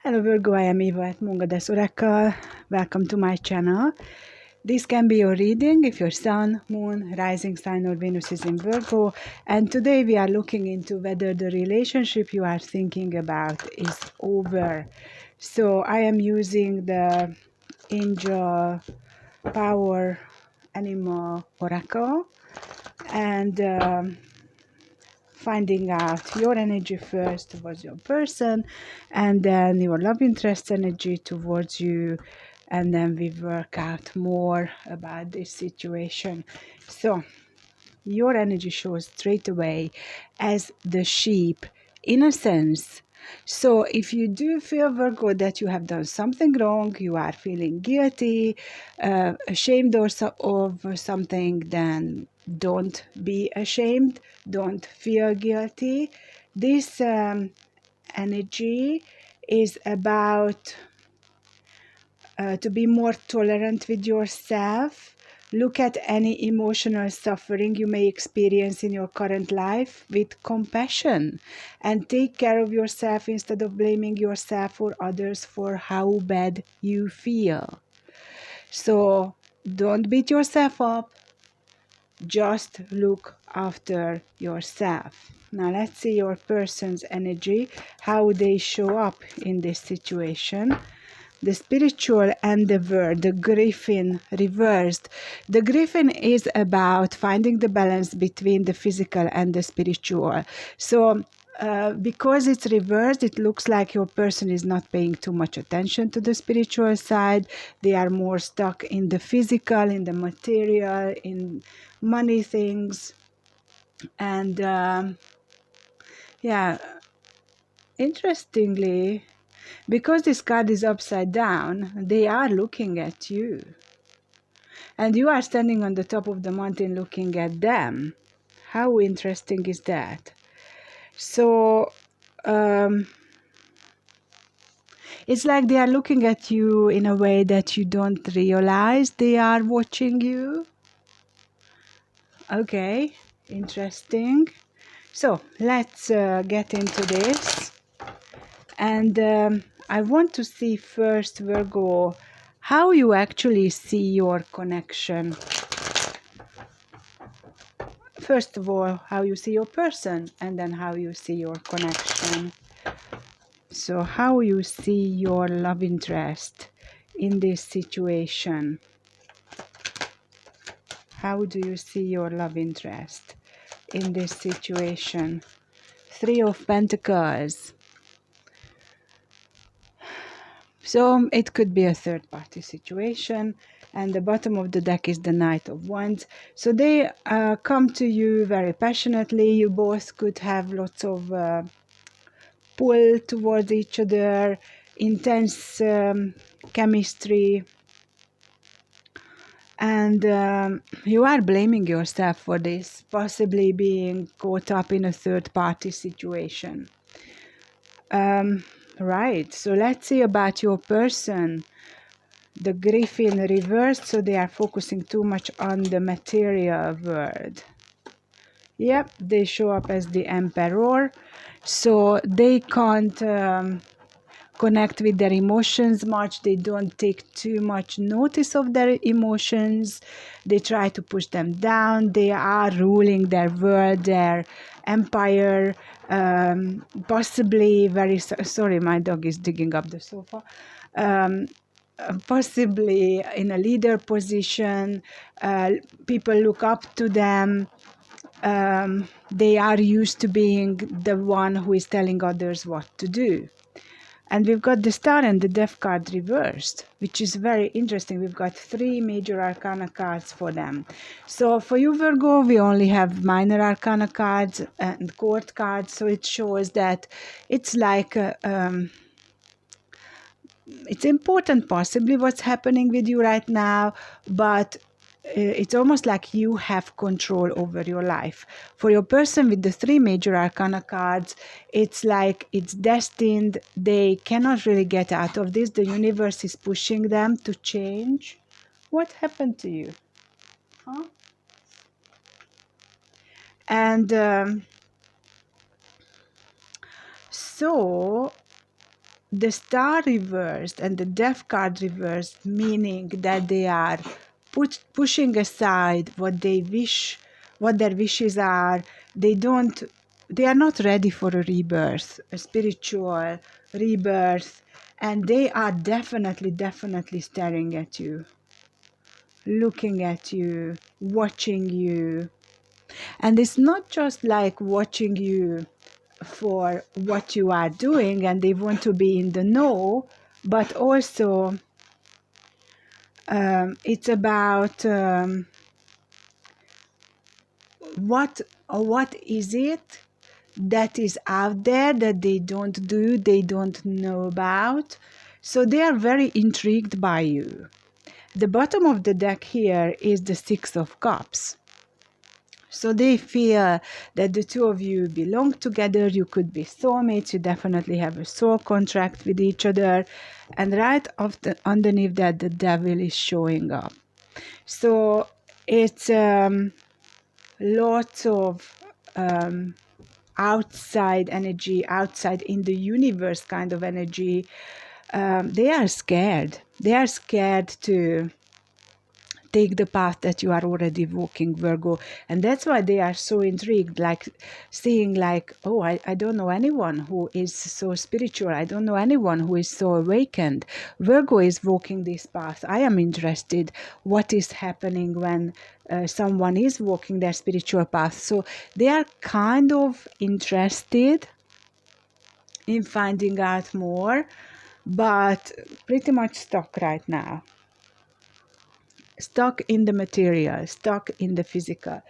Hello Virgo, I am Eva at Mungades Oracle. Welcome to my channel. This can be your reading if your Sun, Moon, Rising sign or Venus is in Virgo. And today we are looking into whether the relationship you are thinking about is over. So I am using the Angel Power Animal Oracle and finding out your energy first towards your person, and then your love interest energy towards you, and then we work out more about this situation. So your energy shows straight away as the sheep, innocence. So if you do feel, Virgo, that you have done something wrong, you are feeling guilty, ashamed of something, then don't be ashamed, don't feel guilty. This energy is about to be more tolerant with yourself. Look at any emotional suffering you may experience in your current life with compassion and take care of yourself instead of blaming yourself or others for how bad you feel. So don't beat yourself up, just look after yourself. Now let's see your person's energy, how they show up in this situation. The spiritual and the word, the griffin reversed. The griffin is about finding the balance between the physical and the spiritual. So because it's reversed, it looks like your person is not paying too much attention to the spiritual side. They are more stuck in the physical, in the material, in money things. And yeah, interestingly, because this card is upside down, they are looking at you. And you are standing on the top of the mountain looking at them. How interesting is that? So, it's like they are looking at you in a way that you don't realize they are watching you. Okay, interesting. So, let's get into this. And I want to see first, Virgo, how you actually see your connection. First of all, how you see your person, and then how you see your connection. So how you see your love interest in this situation. How do you see your love interest in this situation? Three of Pentacles. So it could be a third party situation, and the bottom of the deck is the Knight of Wands. So they come to you very passionately. You both could have lots of pull towards each other, intense chemistry, and you are blaming yourself for this, possibly being caught up in a third party situation. Right, so let's see about your person. The griffin reversed, so they are focusing too much on the material world. Yep, they show up as the emperor, so they can't connect with their emotions much. They don't take too much notice of their emotions. They try to push them down. They are ruling their world, their empire, possibly very sorry, my dog is digging up the sofa. Possibly in a leader position. People look up to them. They are used to being the one who is telling others what to do. And we've got the Star and the Death card reversed, which is very interesting. We've got three major arcana cards for them. So for you, Virgo, we only have minor arcana cards and court cards. So it shows that it's like it's important possibly what's happening with you right now, but it's almost like you have control over your life. For your person with the three major arcana cards, it's like it's destined. They cannot really get out of this. The universe is pushing them to change. What happened to you? Huh? And so the Star reversed and the Death card reversed, meaning that they are pushing aside what they wish, what their wishes are. They are not ready for a rebirth, a spiritual rebirth, and they are definitely staring at you, looking at you, watching you. And it's not just like watching you for what you are doing and they want to be in the know, but also it's about what is it that is out there that they don't know about. So they are very intrigued by you. The bottom of the deck here is the Six of Cups. So they feel that the two of you belong together. You could be soulmates. You definitely have a soul contract with each other. And right underneath that, the devil is showing up. So it's lots of outside energy, outside in the universe kind of energy. They are scared. They are scared to take the path that you are already walking, Virgo. And that's why they are so intrigued, like seeing like, oh, I don't know anyone who is so spiritual. I don't know anyone who is so awakened. Virgo is walking this path. I am interested what is happening when someone is walking their spiritual path. So they are kind of interested in finding out more, but pretty much stuck right now. Stuck in the material, stuck in the physical.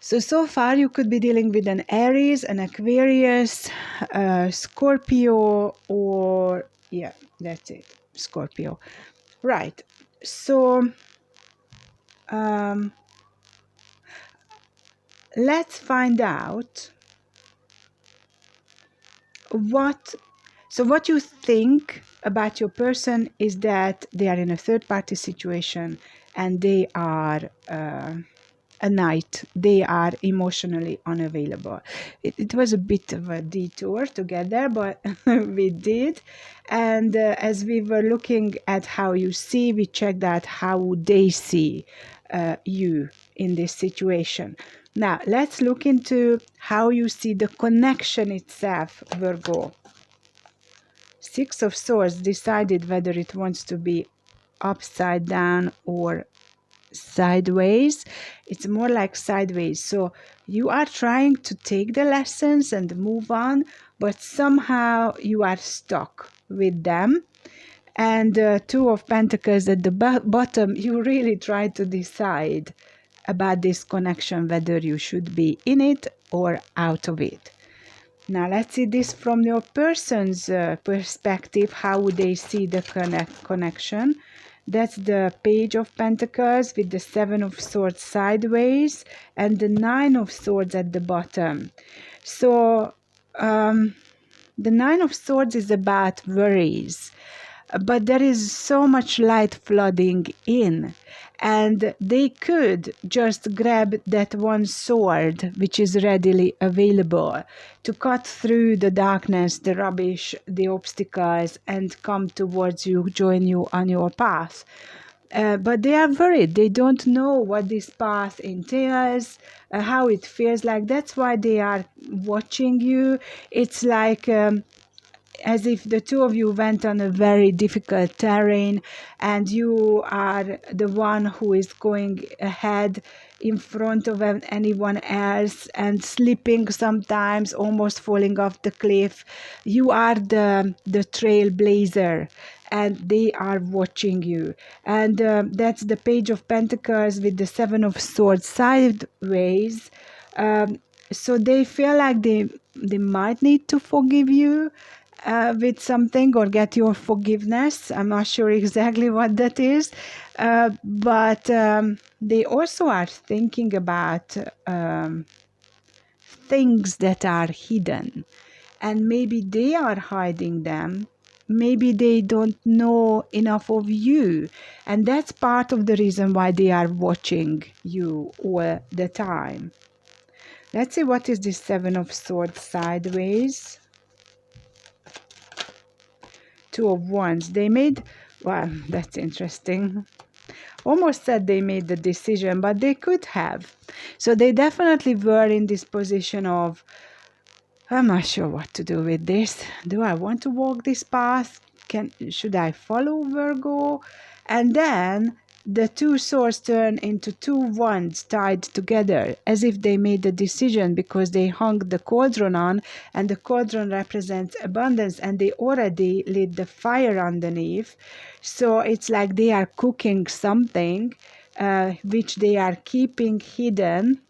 So far you could be dealing with an Aries, an Aquarius, Scorpio, or yeah, that's it, Scorpio. Right. So let's find out what you think about your person is that they are in a third party situation and they are a knight. They are emotionally unavailable. It was a bit of a detour to get there, but we did. And as we were looking at how you see, we checked out how they see you in this situation. Now, let's look into how you see the connection itself, Virgo. Six of Swords decided whether it wants to be upside down or sideways. It's more like sideways. So you are trying to take the lessons and move on, but somehow you are stuck with them. And Two of Pentacles at the bottom, you really try to decide about this connection, whether you should be in it or out of it. Now let's see this from your person's perspective. How would they see the connection? That's the Page of Pentacles with the Seven of Swords sideways and the Nine of Swords at the bottom. So the Nine of Swords is about worries, but there is so much light flooding in, and they could just grab that one sword which is readily available to cut through the darkness, the rubbish, the obstacles, and come towards you, join you on your path. But they are worried. They don't know what this path entails, how it feels like. That's why they are watching you. It's like as if the two of you went on a very difficult terrain and you are the one who is going ahead in front of anyone else and slipping sometimes, almost falling off the cliff. You are the trailblazer and they are watching you. And that's the Page of Pentacles with the Seven of Swords sideways. So they feel like they might need to forgive you with something or get your forgiveness. I'm not sure exactly what that is, but they also are thinking about things that are hidden, and maybe they are hiding them. Maybe they don't know enough of you, and that's part of the reason why they are watching you all the time. Let's see what is this Seven of Swords sideways. Two of Wands. They made, well, that's interesting. Almost said they made the decision, but they could have. So they definitely were in this position of, I'm not sure what to do with this. Do I want to walk this path? Should I follow Virgo? And then the two swords turn into two wands tied together, as if they made the decision because they hung the cauldron on, and the cauldron represents abundance, and they already lit the fire underneath. So it's like they are cooking something which they are keeping hidden.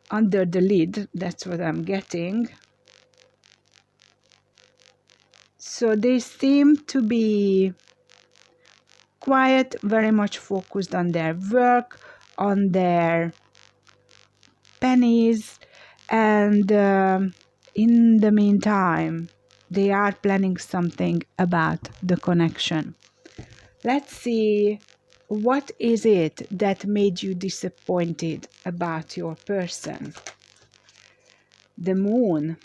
Under the lid, that's what I'm getting. So they seem to be quiet, very much focused on their work, on their pennies, and in the meantime, they are planning something about the connection. Let's see, what is it that made you disappointed about your person? The Moon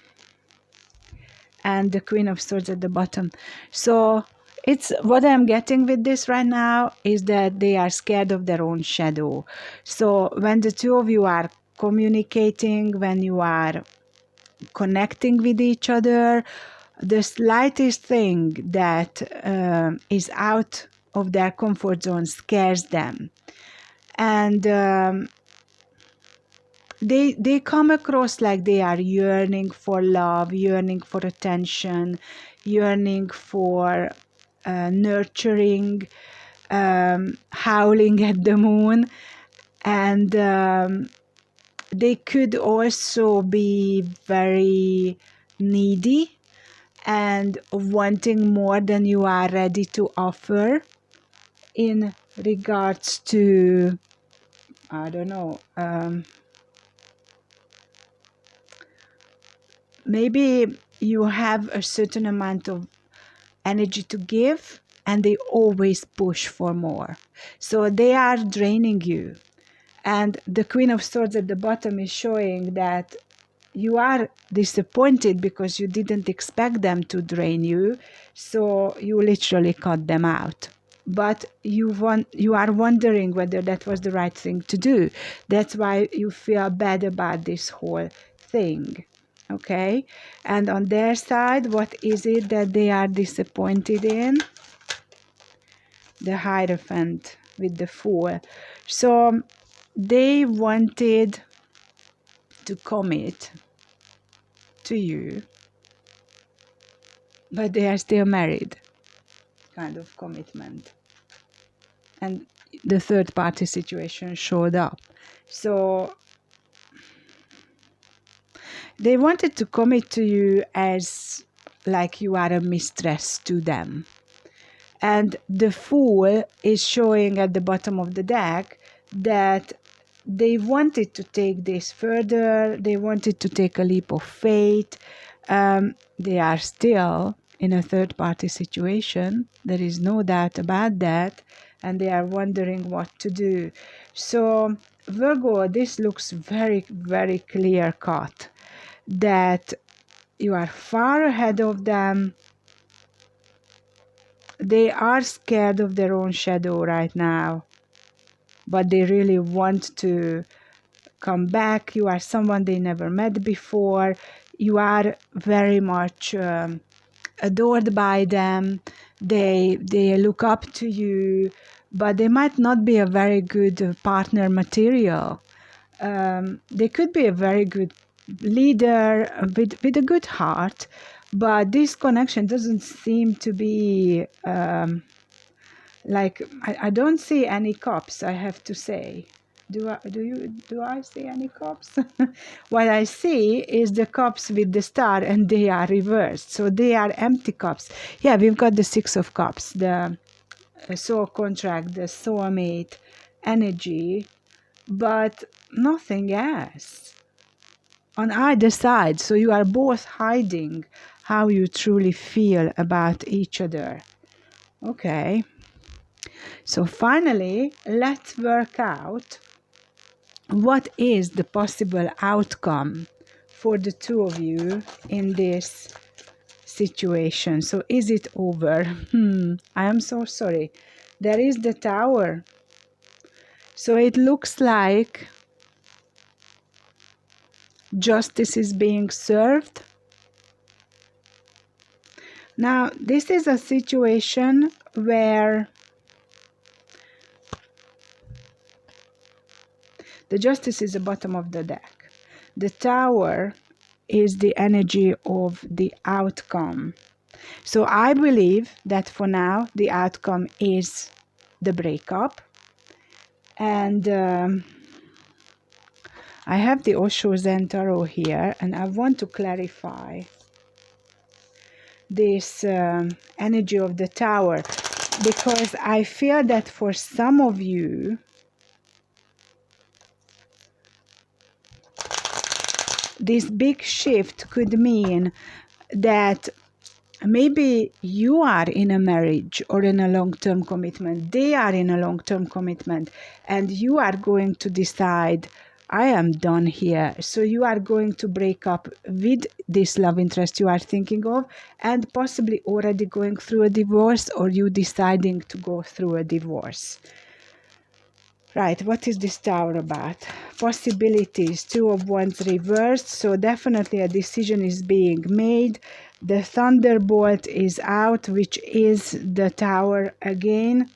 and the Queen of Swords at the bottom. So it's what I'm getting with this right now is that they are scared of their own shadow. So when the two of you are communicating, when you are connecting with each other, the slightest thing that is out of their comfort zone scares them. And they come across like they are yearning for love, yearning for attention, yearning for nurturing, howling at the moon. And they could also be very needy and wanting more than you are ready to offer in regards to, I don't know, maybe you have a certain amount of energy to give and they always push for more. So they are draining you. And the Queen of Swords at the bottom is showing that you are disappointed because you didn't expect them to drain you. So you literally cut them out. But you are wondering whether that was the right thing to do. That's why you feel bad about this whole thing. Okay, and on their side, what is it that they are disappointed in? The Hierophant with the Fool. So they wanted to commit to you, but they are still married, kind of commitment. And the third party situation showed up. So they wanted to commit to you as like you are a mistress to them. And the Fool is showing at the bottom of the deck that they wanted to take this further. They wanted to take a leap of faith. They are still in a third party situation. There is no doubt about that. And they are wondering what to do. So Virgo, this looks very, very clear cut. That you are far ahead of them. They are scared of their own shadow right now, but they really want to come back. You are someone they never met before. You are very much adored by them. They look up to you, but they might not be a very good partner material. They could be a very good leader with a good heart, but this connection doesn't seem to be like I don't see any cups, I have to say. Do I see any cups? What I see is the cups with the star, and they are reversed, so they are empty cups. Yeah, we've got the Six of Cups, the soul contract, the soulmate energy, but nothing else on either side. So you are both hiding how you truly feel about each other. Okay. So finally, let's work out what is the possible outcome for the two of you in this situation. So is it over? I am so sorry. There is the Tower. So it looks like justice is being served. Now, this is a situation where the Justice is the bottom of the deck. The Tower is the energy of the outcome. So I believe that for now, the outcome is the breakup. And I have the Osho Zen Tarot here, and I want to clarify this energy of the Tower, because I feel that for some of you, this big shift could mean that maybe you are in a marriage or in a long-term commitment, they are in a long-term commitment, and you are going to decide, I am done here. So you are going to break up with this love interest you are thinking of, and possibly already going through a divorce, or you deciding to go through a divorce. Right, what is this Tower about? Possibilities, Two of Wands reversed, so definitely a decision is being made. The Thunderbolt is out, which is the Tower again,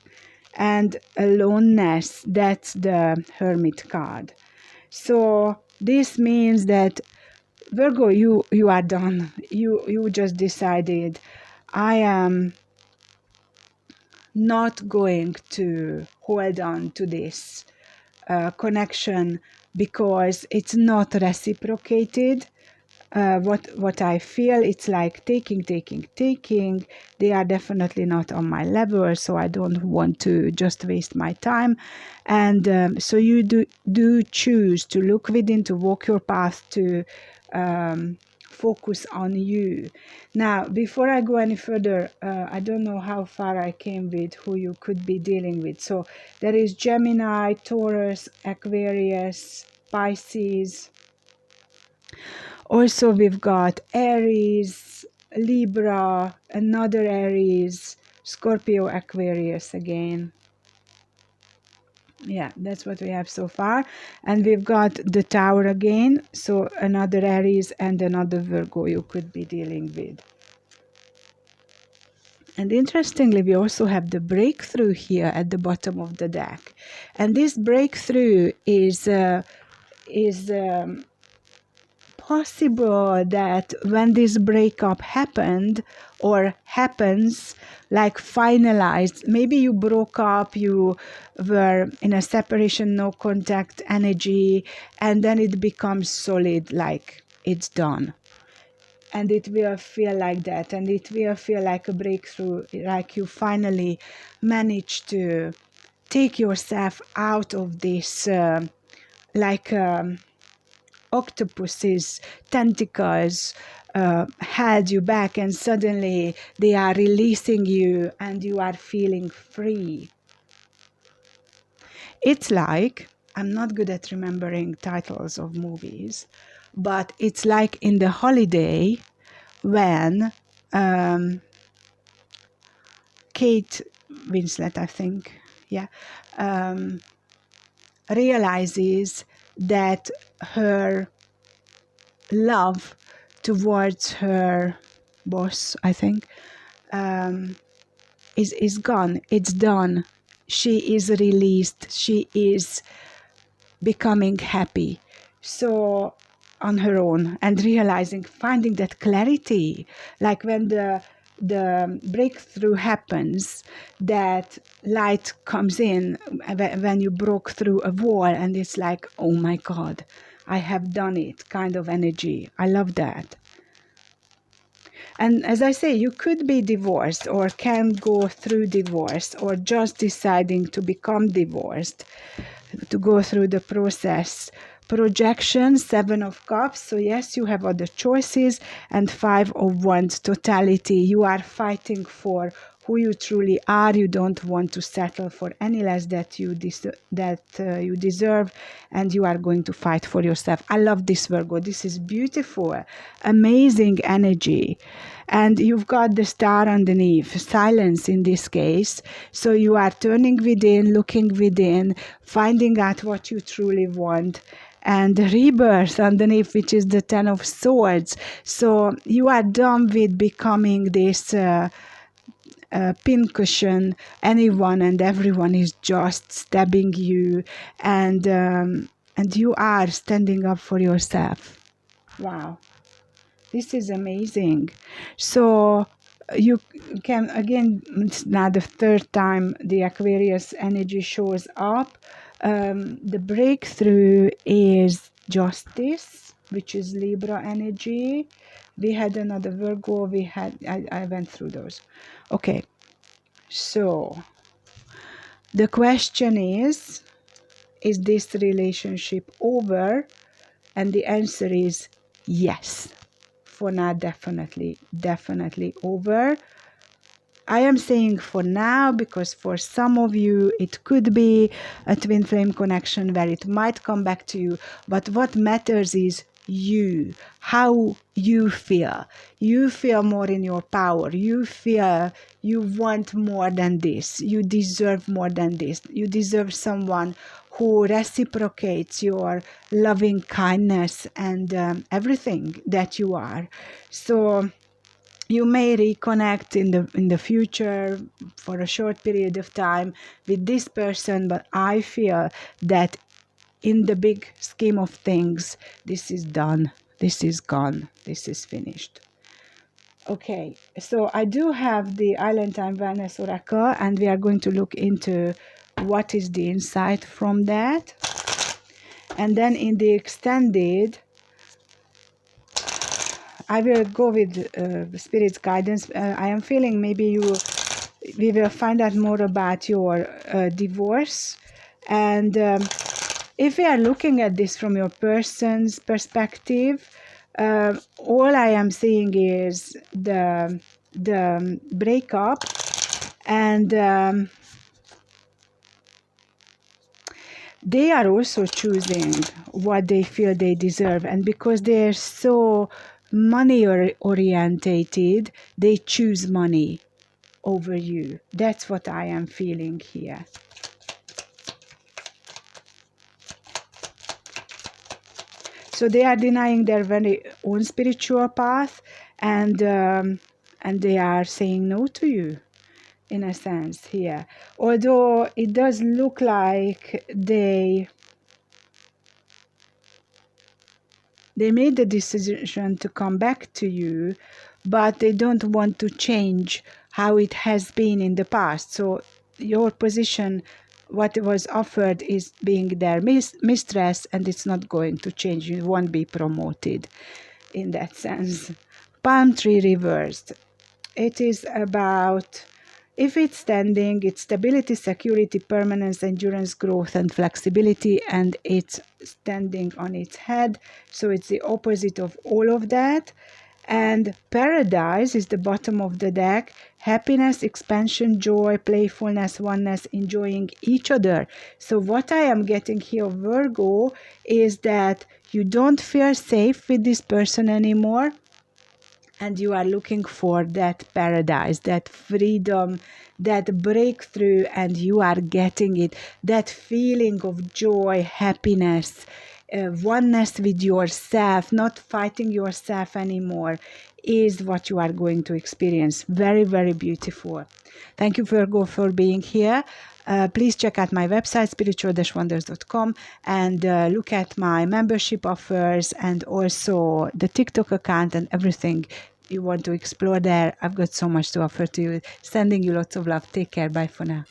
and aloneness, that's the Hermit card. So this means that Virgo, you are done. You just decided, I am not going to hold on to this connection because it's not reciprocated. What I feel, it's like taking. They are definitely not on my level, so I don't want to just waste my time. And so you do choose to look within, to walk your path, to focus on you. Now, before I go any further, I don't know how far I came with who you could be dealing with. So there is Gemini, Taurus, Aquarius, Pisces. Also, we've got Aries, Libra, another Aries, Scorpio, Aquarius again. Yeah, that's what we have so far. And we've got the Tower again, so another Aries and another Virgo you could be dealing with. And interestingly, we also have the breakthrough here at the bottom of the deck. And this breakthrough is possible that when this breakup happened or happens, like finalized, maybe you broke up, you were in a separation, no contact energy, and then it becomes solid, like it's done. And it will feel like that, and it will feel like a breakthrough, like you finally managed to take yourself out of this, octopus's tentacles held you back, and suddenly they are releasing you and you are feeling free. It's like, I'm not good at remembering titles of movies, but it's like in The Holiday when Kate Winslet, I think, realizes that her love towards her boss, I think, is gone. It's done. She is released. She is becoming happy. So on her own, and realizing, finding that clarity, like when the breakthrough happens, that light comes in when you broke through a wall, and it's like, oh my God, I have done it, kind of energy. I love that. And as I say, you could be divorced or can go through divorce, or just deciding to become divorced, to go through the process. Projection, 7 of Cups. So yes, you have other choices. And 5 of Wands, totality. You are fighting for who you truly are. You don't want to settle for any less that you deserve, and you are going to fight for yourself. I love this, Virgo. This is beautiful, amazing energy. And you've got the star underneath, silence in this case. So you are turning within, looking within, finding out what you truly want. And rebirth underneath, which is the Ten of Swords. So you are done with becoming this pincushion. Anyone and everyone is just stabbing you, and you are standing up for yourself. Wow, this is amazing. So you can, again, it's now the third time the Aquarius energy shows up. The breakthrough is justice, which is Libra energy. We had another Virgo. I went through those. Okay, so the question is this relationship over? And the answer is yes. For now, definitely over. I am saying for now because for some of you it could be a twin flame connection where it might come back to you, but what matters is you, how you feel. You feel more in your power. You feel you want more than this. You deserve more than this. You deserve someone who reciprocates your loving kindness and everything that you are. So you may reconnect in the future for a short period of time with this person, but I feel that in the big scheme of things, this is done, this is gone, this is finished. Okay, so I do have the Island Time Wellness Oracle, and we are going to look into what is the insight from that. And then in the extended, I will go with Spirit's guidance. I am feeling maybe we will find out more about your divorce. And if we are looking at this from your person's perspective, all I am seeing is the breakup, and they are also choosing what they feel they deserve. And because they're so money orientated, they choose money over you. That's what I am feeling here. So they are denying their very own spiritual path, and they are saying no to you, in a sense here. Although it does look like they made the decision to come back to you, but they don't want to change how it has been in the past. So your position, what was offered, is being their mistress, and it's not going to change. You won't be promoted in that sense. Palm tree reversed. It is about, if it's standing, it's stability, security, permanence, endurance, growth, and flexibility, and it's standing on its head. So it's the opposite of all of that. And paradise is the bottom of the deck. Happiness, expansion, joy, playfulness, oneness, enjoying each other. So what I am getting here, Virgo, is that you don't feel safe with this person anymore. And you are looking for that paradise, that freedom, that breakthrough, and you are getting it. That feeling of joy, happiness, oneness with yourself, not fighting yourself anymore, is what you are going to experience. Very, very beautiful. Thank you, Virgo, for being here. Please check out my website, spiritual-wonders.com, and look at my membership offers and also the TikTok account and everything you want to explore there. I've got so much to offer to you. Sending you lots of love. Take care. Bye for now.